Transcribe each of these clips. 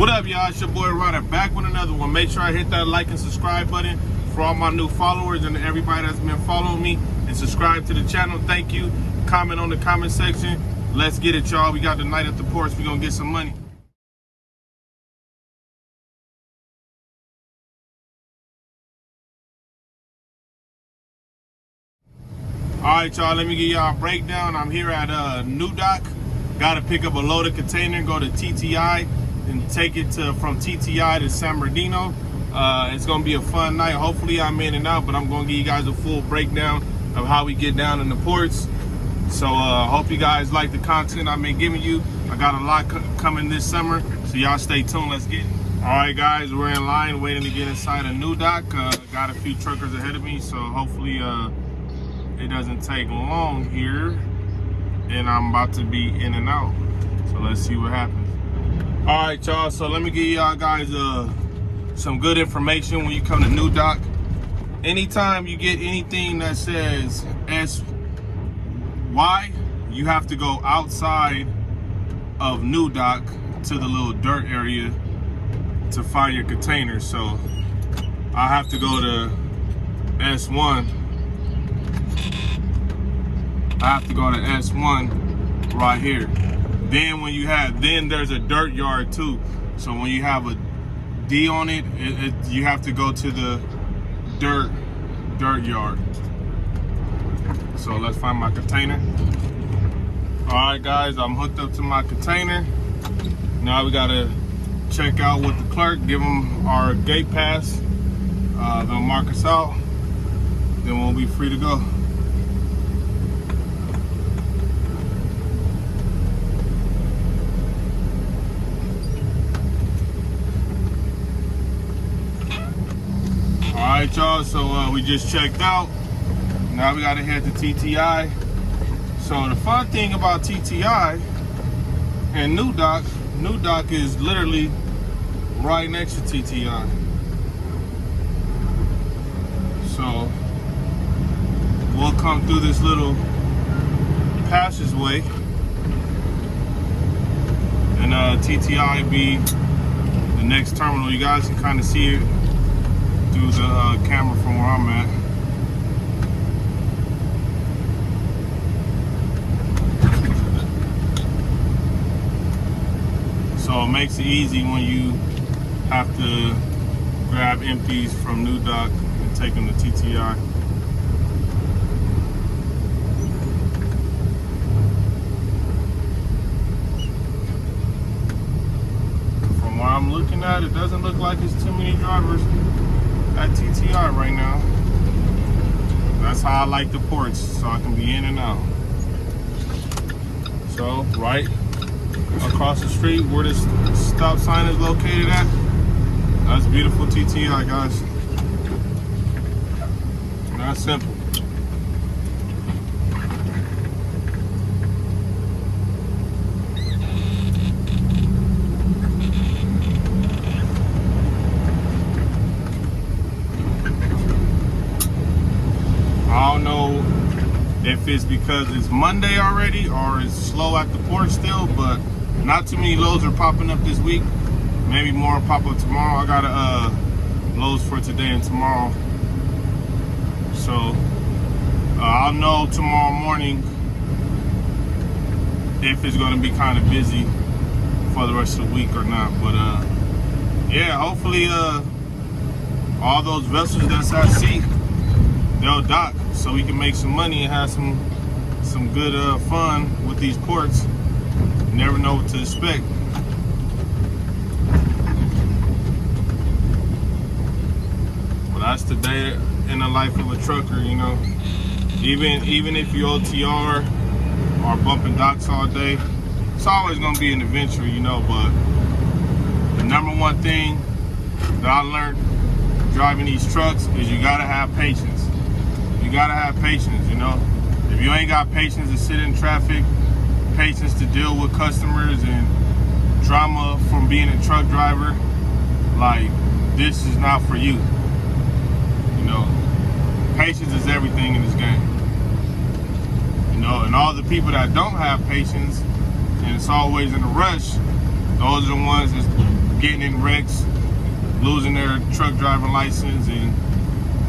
What up, y'all? It's your boy Ryder back with another one. Make sure I hit that like and subscribe button for all my new followers and everybody that's been following me, and subscribe to the channel. Thank you. Comment on the comment section. Let's get it, y'all. We got the night at the porch. We gonna get some money. All right, y'all, let me give y'all a breakdown. I'm here at New Dock. Got to pick up a loaded container, go to TTI, and take it from TTI to San Bernardino. It's going to be a fun night. Hopefully I'm in and out, but I'm going to give you guys a full breakdown of how we get down in the ports. So hope you guys like the content I've been giving you. I got a lot coming this summer, so y'all stay tuned. Let's get it. All right, guys, we're in line waiting to get inside a New Dock. Got a few truckers ahead of me, so hopefully it doesn't take long here, and I'm about to be in and out. So let's see what happens. All right, y'all, so let me give y'all guys some good information when you come to New Dock. Anytime you get anything that says SY, you have to go outside of New Dock to the little dirt area to find your container. So I have to go to S1. I have to go to S1 right here. Then there's a dirt yard too. So when you have a D on it, you have to go to the dirt yard. So let's find my container. All right, guys, I'm hooked up to my container. Now we gotta check out with the clerk, give them our gate pass. They'll mark us out. Then we'll be free to go. All right, y'all, so we just checked out. Now we gotta head to TTI. So the fun thing about TTI and New Dock is literally right next to TTI. So we'll come through this little passageway, and TTI be the next terminal. You guys can kind of see it through the camera from where I'm at. So it makes it easy when you have to grab empties from New Dock and take them to TTI. From where I'm looking at, it doesn't look like there's too many drivers at TTI right now. That's how I like the ports, so I can be in and out. So right across the street where this stop sign is located at, that's beautiful TTI, guys. That's simple. I don't know if it's because it's Monday already or it's slow at the port still, but not too many loads are popping up this week. Maybe more will pop up tomorrow. I got loads for today and tomorrow. So I'll know tomorrow morning if it's gonna be kind of busy for the rest of the week or not. But yeah, hopefully all those vessels that's at sea, they'll dock so we can make some money and have some good fun with these ports. You never know what to expect. Well, that's the day in the life of a trucker, you know. Even if you OTR or bumping docks all day, it's always gonna be an adventure, you know. But the number one thing that I learned driving these trucks is you gotta have patience. You gotta have patience, you know. If you ain't got patience to sit in traffic, patience to deal with customers and drama from being a truck driver, like, this is not for you. You know, patience is everything in this game. You know, and all the people that don't have patience and it's always in a rush, those are the ones that's getting in wrecks, losing their truck driving license, and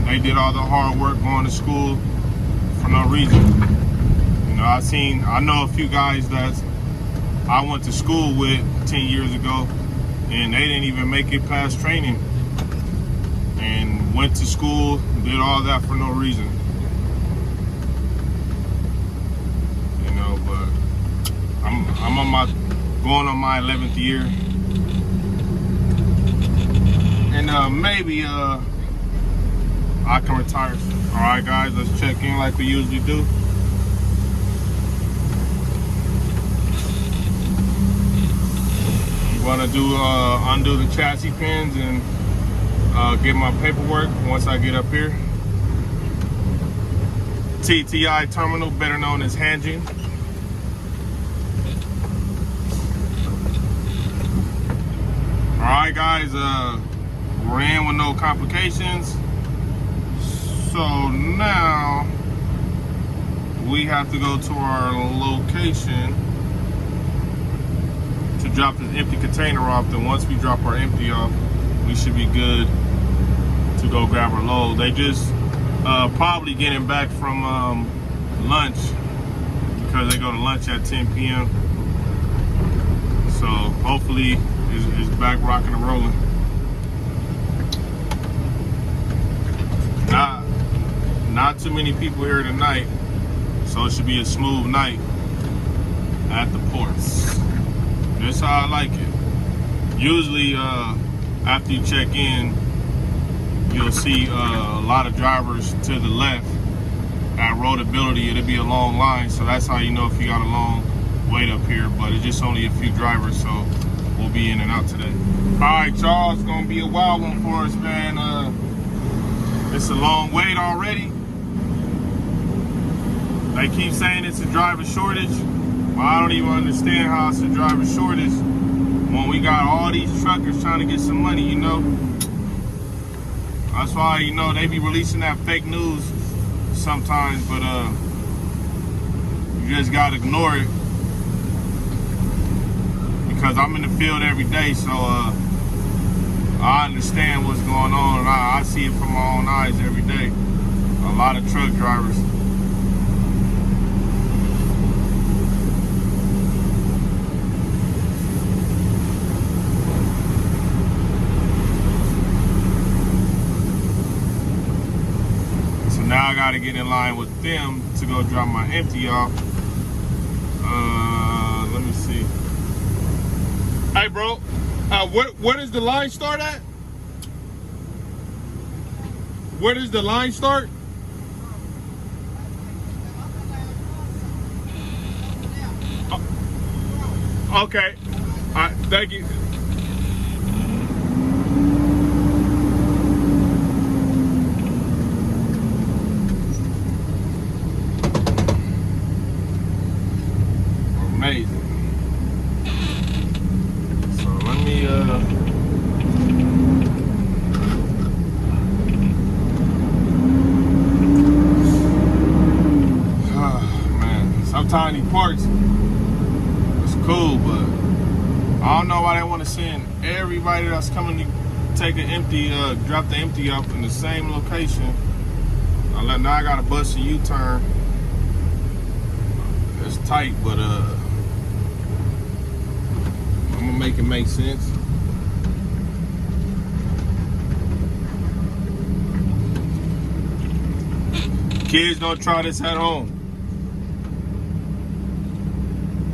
they did all the hard work going to school for no reason. You know, I know a few guys that I went to school with 10 years ago, and they didn't even make it past training, and went to school, did all that for no reason. You know, but I'm going on my 11th year, and maybe I can retire. All right, guys, let's check in like we usually do. I'm gonna undo the chassis pins and get my paperwork once I get up here. TTI terminal, better known as Hanjin. Alright guys, we're in with no complications. So now we have to go to our location to drop this empty container off. Then once we drop our empty off, we should be good to go grab our load. They just probably getting back from lunch, because they go to lunch at 10 p.m. So hopefully it's back rocking and rolling. Not too many people here tonight, so it should be a smooth night at the ports. That's how I like it. Usually after you check in, you'll see a lot of drivers to the left. At Roadability, it'll be a long line, so that's how you know if you got a long wait up here. But it's just only a few drivers, so we'll be in and out today. All right, y'all, it's gonna be a wild one for us, man. It's a long wait already. They keep saying it's a driver shortage. Well, I don't even understand how it's a driver shortage when we got all these truckers trying to get some money, you know. That's why, you know, they be releasing that fake news sometimes, but you just gotta ignore it, because I'm in the field every day, so I understand what's going on. I see it from my own eyes every day. A lot of truck drivers. Now I gotta get in line with them to go drop my empty off. Let me see. Hey, bro, where does the line start at? Where does the line start? Okay. All right, thank you. Amazing. So let me man, sometimes these parts, it's cool, but I don't know why they want to send everybody that's coming to take an empty, drop the empty up in the same location. Now I gotta bust a U-turn. It's tight, but I'm gonna make it make sense. Kids, don't try this at home.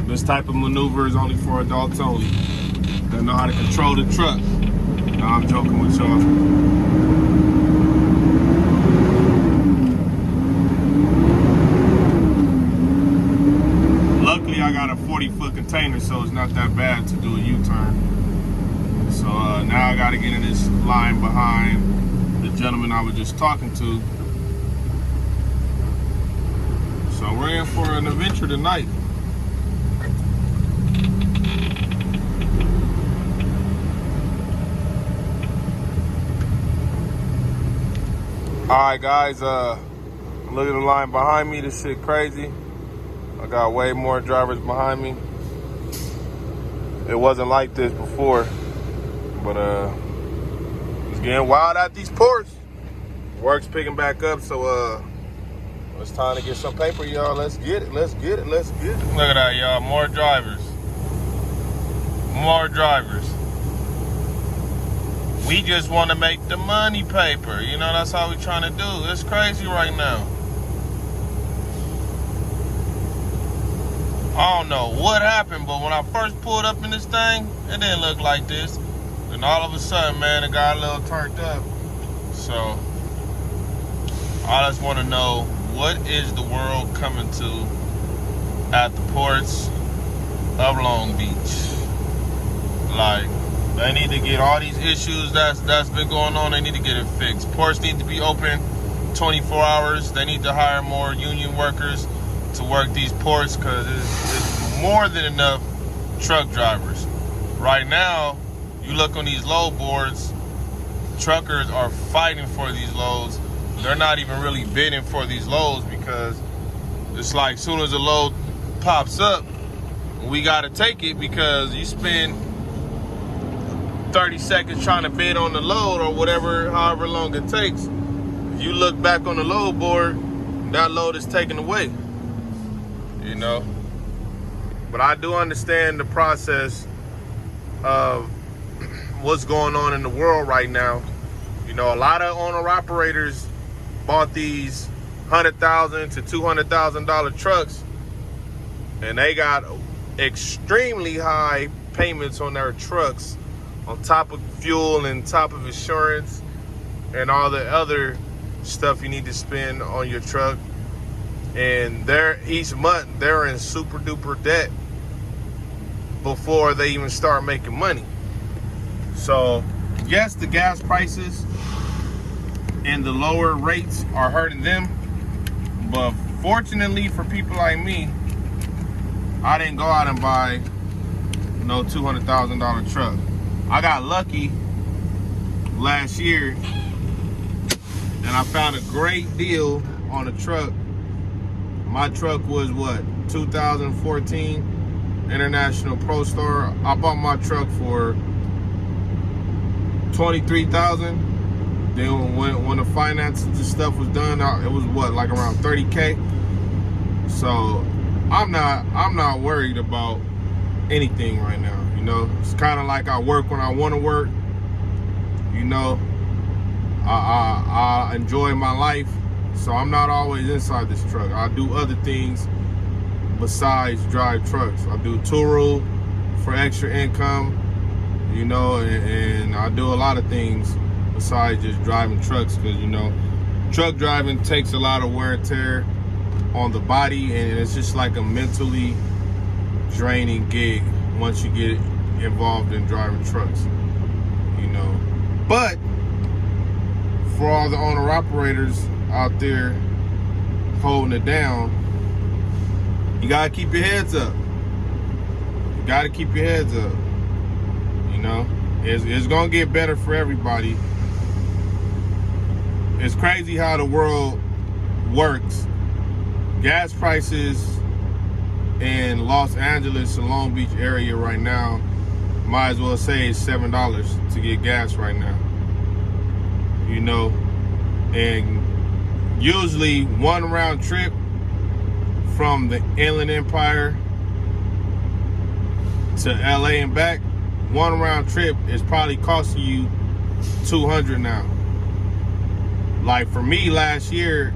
This type of maneuver is only for adults only. They know how to control the truck. No, I'm joking with y'all. Luckily, I got a 40-foot container, so it's not that bad to do a U-turn. So now I got to get in this line behind the gentleman I was just talking to. So we're in for an adventure tonight. Alright guys, look at the line behind me. This shit crazy. I got way more drivers behind me. It wasn't like this before. But it's getting wild out these ports. Work's picking back up, so it's time to get some paper, y'all. Let's get it. Let's get it. Let's get it. Look at that, y'all. More drivers. More drivers. We just want to make the money paper. You know, that's how we trying to do. It's crazy right now. I don't know what happened, but when I first pulled up in this thing, it didn't look like this. And all of a sudden, man, it got a little turned up. So, I just want to know, what is the world coming to at the ports of Long Beach? Like, they need to get all these issues that's been going on, they need to get it fixed. Ports need to be open 24 hours. They need to hire more union workers to work these ports, because it's more than enough truck drivers. Right now, you look on these load boards, truckers are fighting for these loads. They're not even really bidding for these loads, because it's like, as soon as a load pops up, we got to take it, because you spend 30 seconds trying to bid on the load or whatever, however long it takes. If you look back on the load board, that load is taken away, you know. But I do understand the process of what's going on in the world right now. You know, a lot of owner-operators bought these $100,000 to $200,000 trucks, and they got extremely high payments on their trucks, on top of fuel and top of insurance and all the other stuff you need to spend on your truck. And each month they're in super duper debt before they even start making money. So yes, the gas prices and the lower rates are hurting them, but fortunately for people like me, I didn't go out and buy no $200,000 truck. I got lucky last year and I found a great deal on a truck. My truck was what, 2014 International Pro Star. I bought my truck for $23,000. Then when the finance and stuff was done, it was what, like around $30K. So I'm not worried about anything right now. You know, it's kind of like I work when I want to work. You know, I enjoy my life, so I'm not always inside this truck. I do other things besides drive trucks. I do Turo for extra income, you know, and I do a lot of things besides just driving trucks, because, you know, truck driving takes a lot of wear and tear on the body, and it's just like a mentally draining gig once you get involved in driving trucks, you know. But for all the owner-operators out there holding it down, you gotta keep your heads up. You gotta keep your heads up. You know, it's gonna get better for everybody. It's crazy how the world works. Gas prices in Los Angeles and Long Beach area right now, might as well say it's $7 to get gas right now. You know, and usually one round trip from the Inland Empire to LA and back, one round trip is probably costing you $200 now. Like for me last year,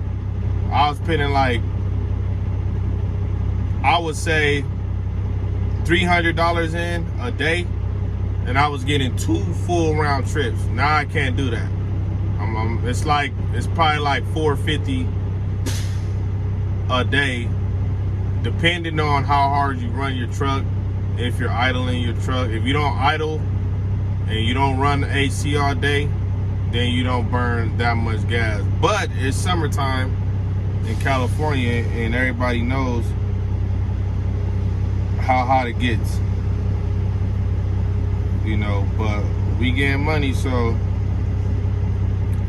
I was spending like, I would say $300 in a day, and I was getting 2 full round trips. Now I can't do that. It's probably like $450 a day, depending on how hard you run your truck. If you're idling your truck, if you don't idle and you don't run the AC all day, then you don't burn that much gas. But it's summertime in California, and everybody knows how hot it gets, you know. But we getting money, so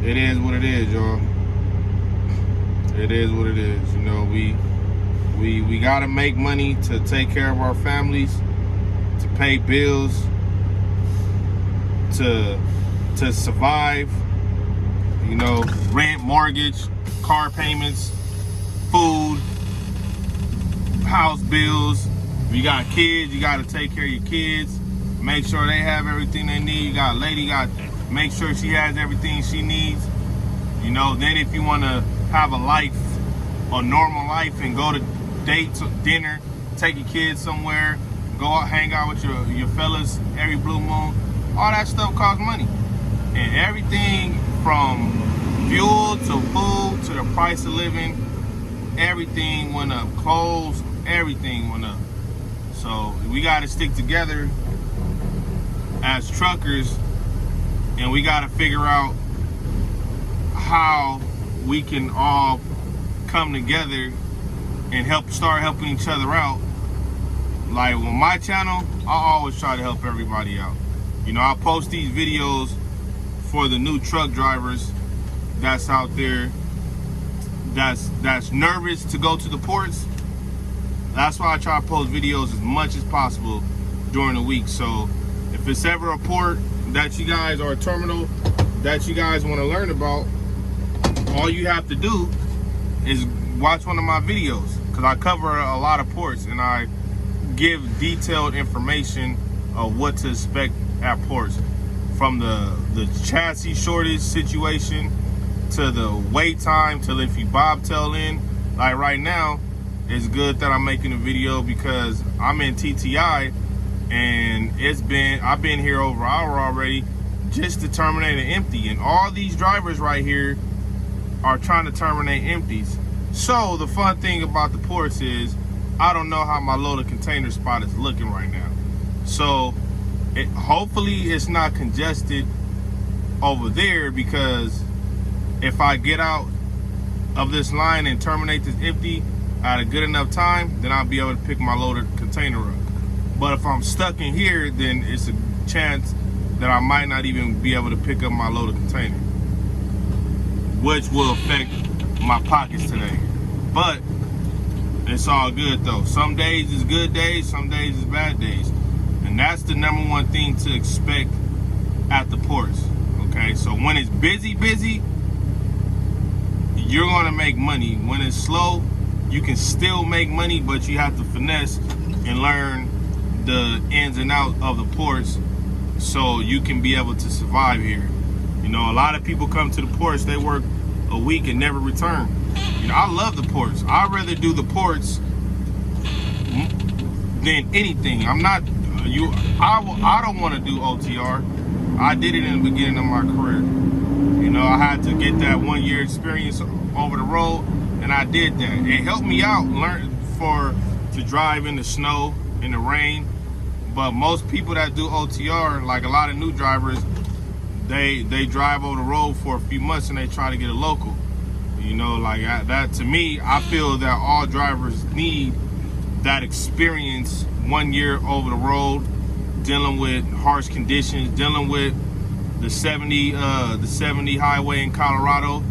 it is what it is, y'all. It is what it is. You know, we gotta make money to take care of our families, to pay bills, to survive. You know, rent, mortgage, car payments, food, house bills. If you got kids, you got to take care of your kids. Make sure they have everything they need. You got a lady, make sure she has everything she needs. You know, then if you want to have a life, a normal life, and go to dates, dinner, take your kids somewhere, go out, hang out with your fellas every blue moon, all that stuff costs money. And everything from fuel to food to the price of living, everything went up. Clothes, everything went up. So we got to stick together as truckers, and we got to figure out how we can all come together and start helping each other out. Like on my channel, I always try to help everybody out. You know, I post these videos for the new truck drivers that's out there that's nervous to go to the ports. That's why I try to post videos as much as possible during the week. So if it's ever a port that you guys, or a terminal that you guys want to learn about, all you have to do is watch one of my videos, because I cover a lot of ports and I give detailed information of what to expect at ports, from the chassis shortage situation to the wait time, till if you bobtail in. Like right now, it's good that I'm making a video because I'm in TTI, and I've been here over an hour already just to terminate an empty, and all these drivers right here are trying to terminate empties. So the fun thing about the ports is I don't know how my loaded container spot is looking right now. So hopefully it's not congested over there, because if I get out of this line and terminate this empty at a good enough time, then I'll be able to pick my loaded container up. But if I'm stuck in here, then it's a chance that I might not even be able to pick up my loaded container, which will affect my pockets today. But it's all good though. Some days is good days, some days is bad days. And that's the number one thing to expect at the ports. Okay, so when it's busy, you're gonna make money. When it's slow, you can still make money, but you have to finesse and learn the ins and outs of the ports so you can be able to survive here. You know, a lot of people come to the ports, they work a week and never return. You know, I love the ports. I'd rather do the ports than anything. I don't want to do OTR. I did it in the beginning of my career. You know, I had to get that 1 year experience over the road, and I did that. It helped me out, to drive in the snow, in the rain. But most people that do OTR, like a lot of new drivers, they drive over the road for a few months and they try to get a local. You know, like that, to me, I feel that all drivers need that experience 1 year over the road, dealing with harsh conditions, dealing with the 70 highway in Colorado,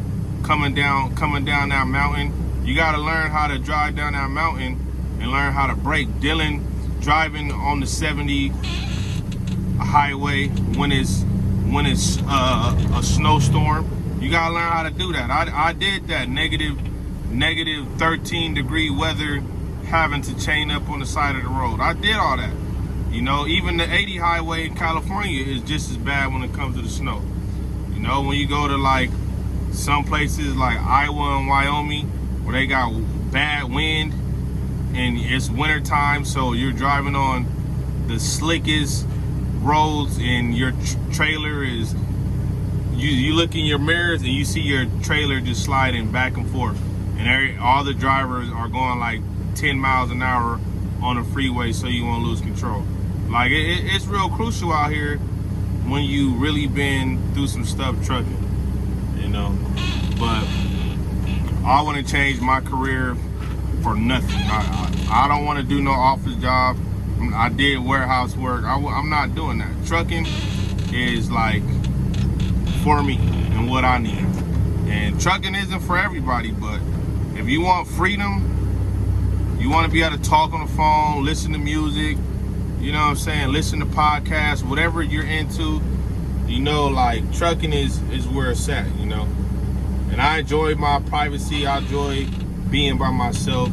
coming down that mountain. You got to learn how to drive down that mountain and learn how to brake. Driving on the 70 highway when it's a snowstorm, you gotta learn how to do that. I did that negative 13 degree weather, having to chain up on the side of the road. I did all that. You know, even the 80 highway in California is just as bad when it comes to the snow. You know, when you go to like some places like Iowa and Wyoming where they got bad wind and it's winter time, so you're driving on the slickest roads, and your trailer is, you look in your mirrors and you see your trailer just sliding back and forth, and all the drivers are going like 10 miles an hour on the freeway, so you won't lose control. Like it's real crucial out here when you really been through some stuff trucking, you know. But I want to change my career for nothing. I don't want to do no office job. I did warehouse work. I'm not doing that. Trucking is like for me and what I need. And trucking isn't for everybody, but if you want freedom, you want to be able to talk on the phone, listen to music, you know what I'm saying, listen to podcasts, whatever you're into, you know, like trucking is where it's at, you know. And I enjoy my privacy. I enjoy being by myself,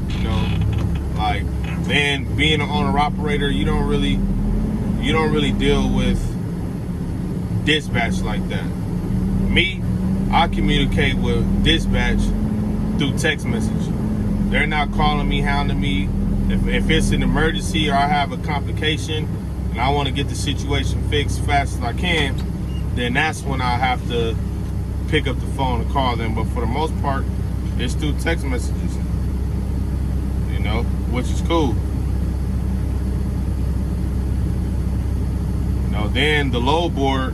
you know. Like, man, being an owner operator, you don't really deal with dispatch like that. Me, I communicate with dispatch through text message. They're not calling me, hounding me. If it's an emergency or I have a complication and I want to get the situation fixed as fast as I can, then that's when I have to pick up the phone and call them. But for the most part, it's through text messages, you know, which is cool. You know, then the load board,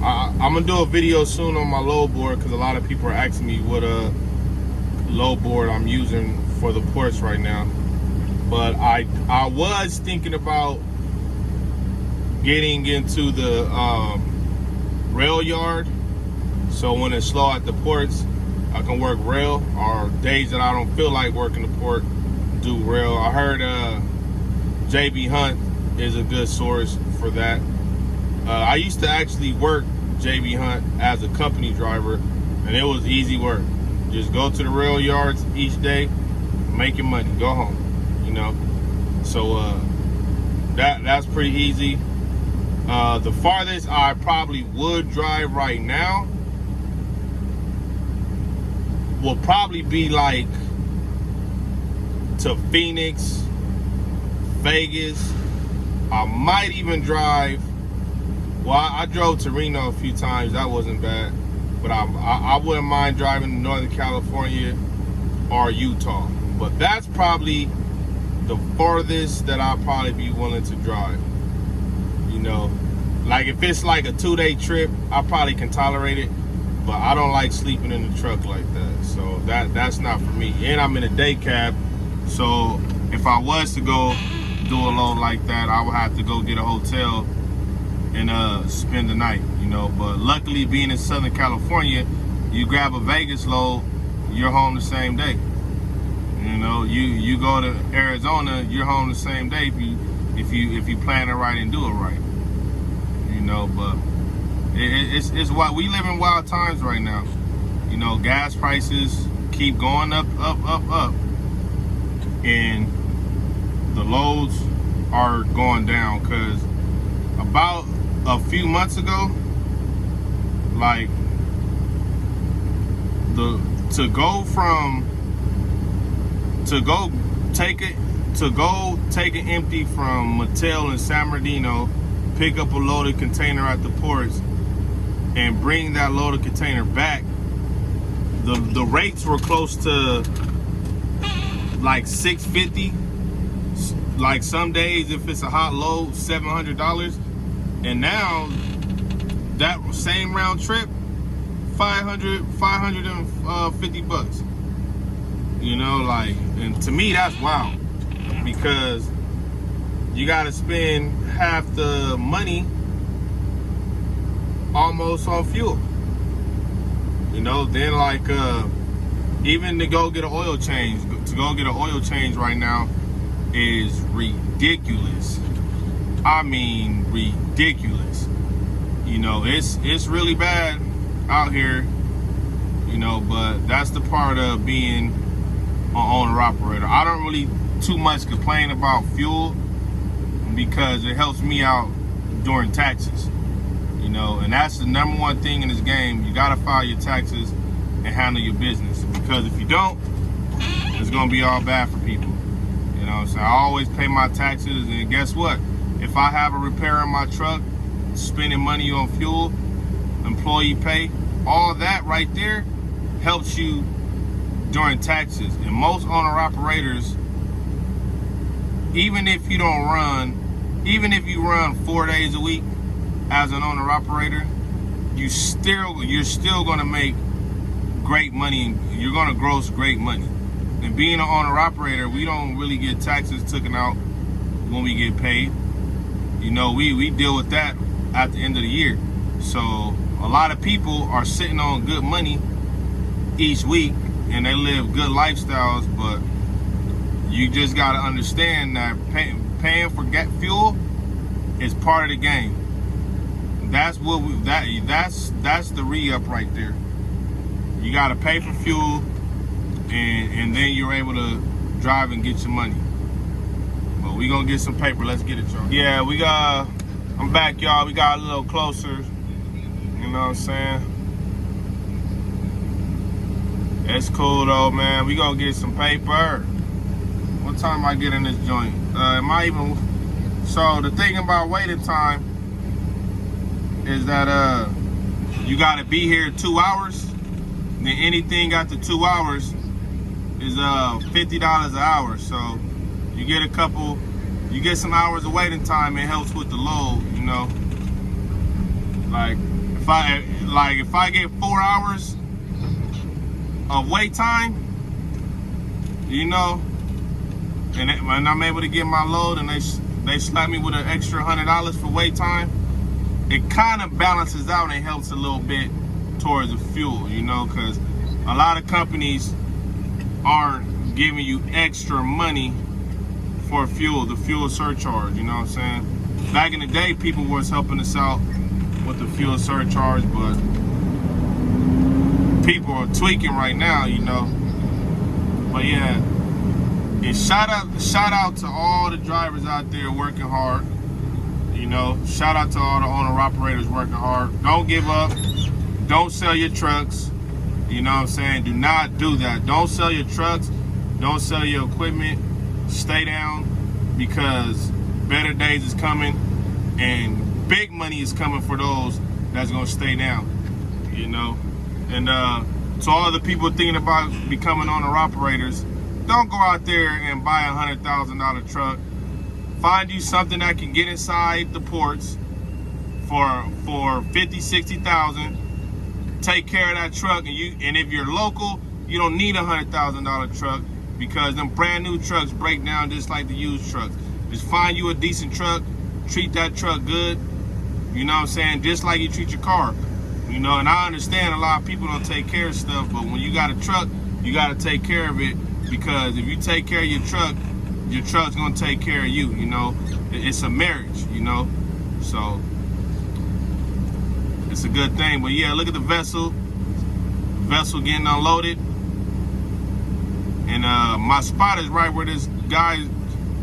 I'm gonna do a video soon on my load board because a lot of people are asking me what load board I'm using for the ports right now. But I was thinking about getting into the rail yard, so when it's slow at the ports, I can work rail, or days that I don't feel like working the port, do rail. I heard JB Hunt is a good source for that. I used to actually work JB Hunt as a company driver, and it was easy work. Just go to the rail yards each day, make your money, go home, you know. So that's pretty easy. The farthest I probably would drive right now will probably be like to Phoenix, Vegas. I might even drive. Well, I drove to Reno a few times. That wasn't bad. But I wouldn't mind driving to Northern California or Utah. But that's probably the farthest that I'll probably be willing to drive. You know, like if it's like a 2-day trip, I probably can tolerate it. But I don't like sleeping in the truck like that. So that's not for me. And I'm in a day cab. So if I was to go do a load like that, I would have to go get a hotel and spend the night, you know. But luckily, being in Southern California, you grab a Vegas load, you're home the same day. You know, you go to Arizona, you're home the same day if you plan it right and do it right. You know, but it's what we live in wild times right now. You know, gas prices keep going up, and the loads are going down because about a few months ago, like to go take it empty from Mattel and San Bernardino, pick up a loaded container at the ports, and bring that loaded container back. The rates were close to like $650. Like some days, if it's a hot load, $700. And now that same round trip, $550. You know, like, and to me that's wild, because you gotta spend half the money almost on fuel. You know, then like even to go get an oil change, right now is ridiculous. I mean, ridiculous. You know, it's really bad out here, you know, but that's the part of being an owner operator. I don't really too much complain about fuel because it helps me out during taxes, you know, and that's the number one thing in this game. You gotta file your taxes and handle your business, because if you don't, it's gonna be all bad for people. You know, so I always pay my taxes, and guess what? If I have a repair in my truck, spending money on fuel, employee pay, all that right there helps you during taxes. And most owner operators, even if you run 4 days a week as an owner operator, you're still gonna make great money, and you're gonna gross great money. And being an owner operator, we don't really get taxes taken out when we get paid. You know, we deal with that at the end of the year. So a lot of people are sitting on good money each week and they live good lifestyles, but you just got to understand that paying for fuel is part of the game. that's what that's the re-up right there. You gotta pay for fuel, and then you're able to drive and get your money. But we gonna get some paper. Let's get it, y'all. Yeah, I'm back, y'all. We got a little closer. You know what I'm saying? It's cool though, man. We gonna get some paper. What time I get in this joint? So the thing about waiting time is that you gotta be here 2 hours. Then anything after 2 hours is $50 an hour. So you get some hours of waiting time. It helps with the load, you know. Like if I get 4 hours of wait time, you know, and I'm able to get my load, and they slap me with an extra $100 for wait time, it kind of balances out and helps a little bit towards the fuel, you know, because a lot of companies aren't giving you extra money for fuel, the fuel surcharge, you know what I'm saying? Back in the day, people was helping us out with the fuel surcharge, but people are tweaking right now, you know. But yeah, and shout out to all the drivers out there working hard. You know, shout out to all the owner operators working hard. Don't give up. Don't sell your trucks. You know what I'm saying? Do not do that. Don't sell your trucks. Don't sell your equipment. Stay down, because better days is coming, and big money is coming for those that's gonna stay down. You know, and to all the people thinking about becoming owner operators, don't go out there and buy a $100,000 truck. Find you something that can get inside the ports for 50, 60,000. Take care of that truck, and if you're local, you don't need a $100,000 truck, because them brand new trucks break down just like the used trucks. Just find you a decent truck, treat that truck good. You know what I'm saying? Just like you treat your car. You know, and I understand a lot of people don't take care of stuff, but when you got a truck, you got to take care of it, because if you take care of your truck's gonna take care of you. You know, it's a marriage, you know, so it's a good thing. But yeah, look at the vessel getting unloaded, and my spot is right where this guy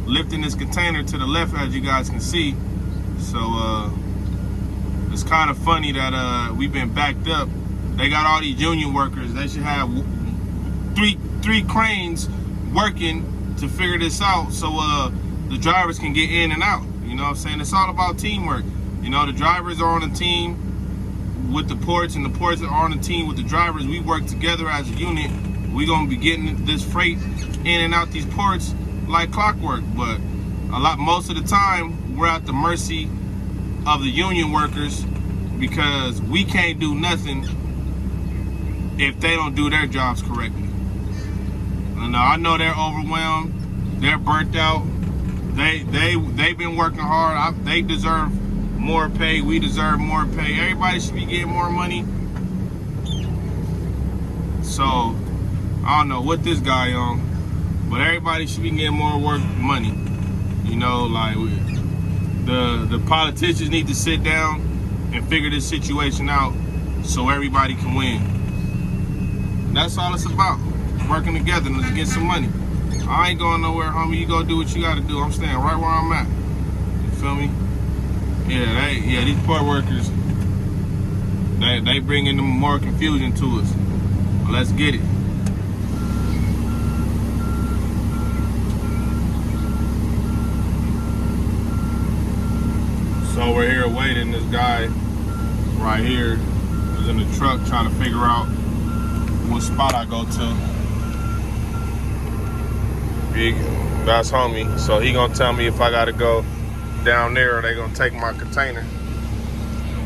lifting this container to the left, as you guys can see. So it's kind of funny that we've been backed up. They got all these union workers. They should have three cranes working to figure this out, so the drivers can get in and out. You know what I'm saying? It's all about teamwork. You know, the drivers are on a team with the ports, and the ports are on a team with the drivers. We work together as a unit. We're gonna be getting this freight in and out these ports like clockwork. But most of the time, we're at the mercy of the union workers, because we can't do nothing if they don't do their jobs correctly. I know they're overwhelmed, they're burnt out. They've been working hard. They deserve more pay. We deserve more pay. Everybody should be getting more money. So I don't know what this guy on, but everybody should be getting more money. You know, like the politicians need to sit down and figure this situation out so everybody can win. That's all it's about. Working together to get some money. I ain't going nowhere, homie. You go do what you gotta do. I'm staying right where I'm at. You feel me? Yeah, these port workers, they bringing more confusion to us. Well, let's get it. So we're here waiting. This guy right here is in the truck trying to figure out what spot I go to. That's homie. So he gonna tell me if I gotta go down there or they gonna take my container.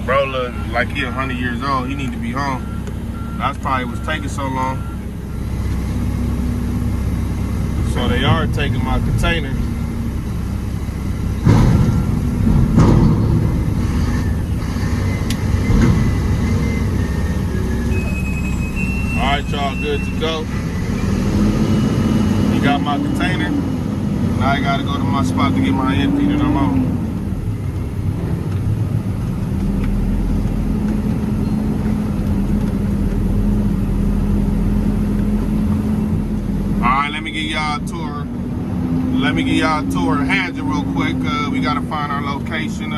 Bro look like he 100 years old. He need to be home. That's probably what's taking so long. So they are taking my container. All right, y'all, good to go. You got my container. Now I gotta go to my spot to get my empty that I'm on. me give y'all a tour of Hansel real quick. We gotta find our location.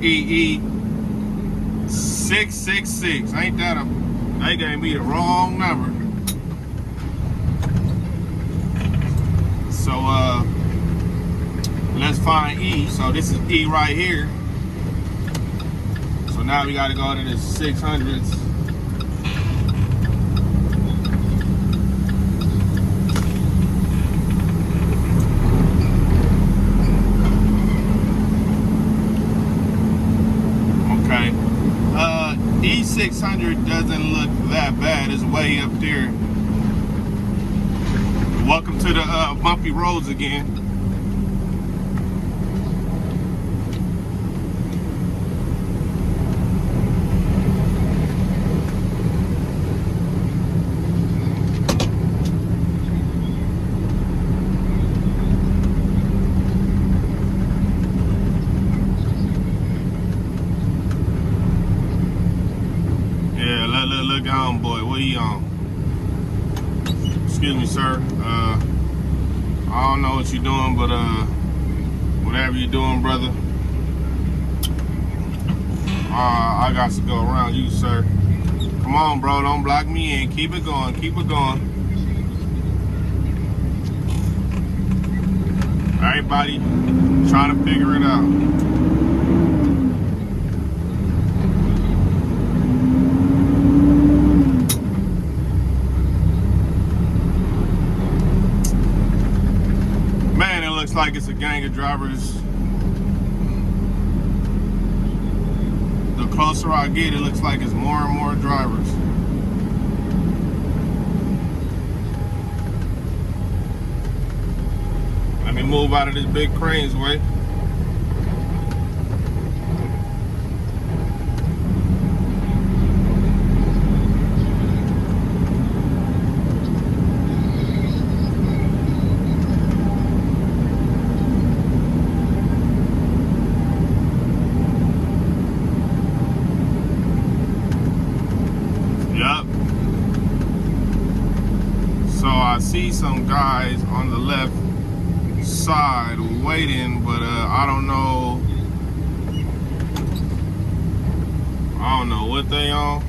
EE 666. Ain't that a? They gave me the wrong number. So let's find E. So this is E right here. So now we gotta go to the 600s. Okay. E600 doesn't look that bad. It's way up there. Welcome to the bumpy roads again. Yeah, look on, boy. What are you on? Excuse me, sir. I don't know what you're doing, but whatever you're doing, brother, I got to go around you, sir. Come on, bro. Don't block me in. Keep it going. Keep it going. Everybody trying to figure it out. Looks like it's a gang of drivers. The closer I get, it looks like it's more and more drivers. Let me move out of this big crane's way. So I see some guys on the left side waiting, but I don't know what they on.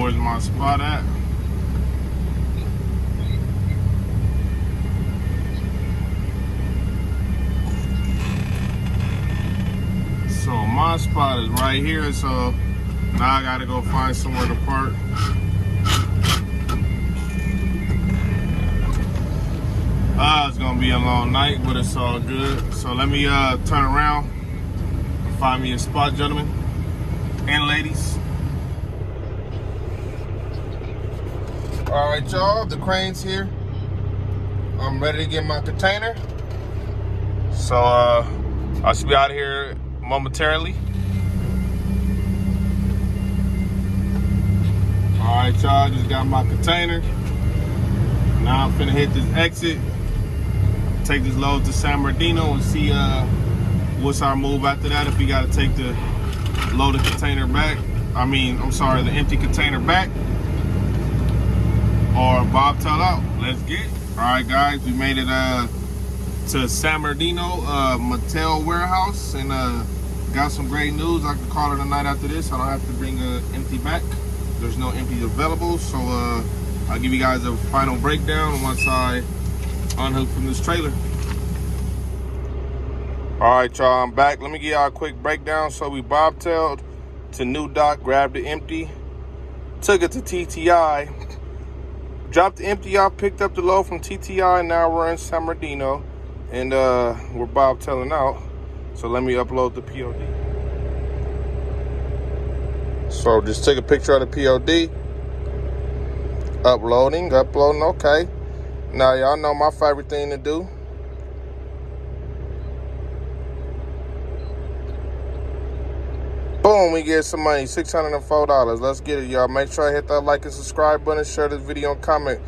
Where's my spot at? So my spot is right here, so now I gotta go find somewhere to park. It's gonna be a long night, but it's all good. So let me turn around and find me a spot, gentlemen and ladies. All right, y'all, the crane's here. I'm ready to get my container. So I should be out of here momentarily. All right, y'all, just got my container. Now I'm finna hit this exit, take this load to San Bernardino and see what's our move after that. If we gotta take the loaded container back. The empty container back. Or bobtail out. Let's get it. All right, guys, we made it to San Bernardino Mattel warehouse, and got some great news. I can call it a night after this. I don't have to bring an empty back. There's no empty available, so I'll give you guys a final breakdown once I unhook from this trailer. All right, y'all, I'm back. Let me give y'all a quick breakdown. So we bobtailed to New Dock, grabbed the empty, took it to TTI. Dropped the empty off, picked up the load from TTI, and now we're in San Bernardino. And we're Bob telling out. So let me upload the POD. So just take a picture of the POD. Uploading, okay. Now y'all know my favorite thing to do. Boom, we get some money, $604. Let's get it, y'all. Make sure I hit that like and subscribe button, share this video and comment.